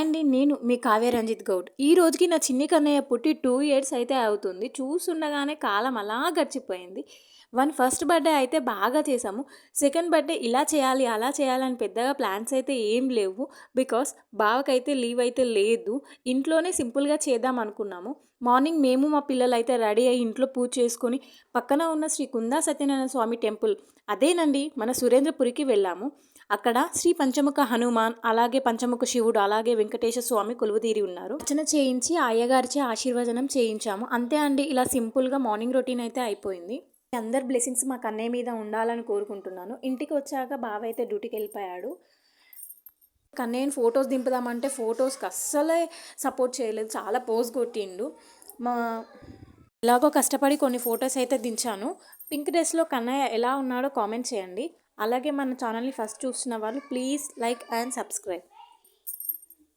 అండి. నేను మీ కావ్య రంజిత్ గౌడ్. ఈ రోజుకి నా చిన్ని కన్నయ్య పుట్టి 2 ఇయర్స్ అయితే అవుతుంది. చూస్తుండగానే కాలం అలా గడిచిపోయింది. ఫస్ట్ బర్త్‌డే అయితే బాగా చేశాము. సెకండ్ బర్త్‌డే ఇలా చేయాలి, అలా చేయాలని పెద్దగా ప్లాన్స్ అయితే ఏం లేవు. బికాస్ బావకైతే లీవ్ అయితే లేదు. ఇంట్లోనే సింపుల్‌గా చేద్దాం అనుకున్నాము. మార్నింగ్ మేము మా పిల్లలైతే రెడీ అయ్యి ఇంట్లో పూజ చేసుకొని పక్కన ఉన్న శ్రీ కుందా సత్యనారాయణ స్వామి టెంపుల్ అదేనండి మన సురేంద్రపురికి వెళ్ళాము. అక్కడ శ్రీ పంచముఖ హనుమాన్, అలాగే పంచముఖ శివుడు, అలాగే వెంకటేశ్వర స్వామి కొలువుతీరి ఉన్నారు. అర్చన చేయించి అయ్యగారిచే ఆశీర్వచనం చేయించాము. అంతే అండి. ఇలా సింపుల్గా మార్నింగ్ రొటీన్ అయితే అయిపోయింది. అందరి బ్లెస్సింగ్స్ మా కన్నయ్య మీద ఉండాలని కోరుకుంటున్నాను. ఇంటికి వచ్చాక బావ అయితే డ్యూటీకి వెళ్ళిపోయాడు. కన్నయ్యని ఫొటోస్ దింపుదామంటే ఫొటోస్కి అస్సలే సపోర్ట్ చేయలేదు. చాలా పోజ్ కొట్టిండు. మా ఎలాగో కష్టపడి కొన్ని ఫొటోస్ అయితే దించాను. పింక్ డ్రెస్లో కన్నయ్య ఎలా ఉన్నాడో కామెంట్ చేయండి. అలాగే మన ఛానల్ని ఫస్ట్ చూస్తున్న వాళ్ళు ప్లీజ్ లైక్ అండ్ సబ్స్క్రైబ్.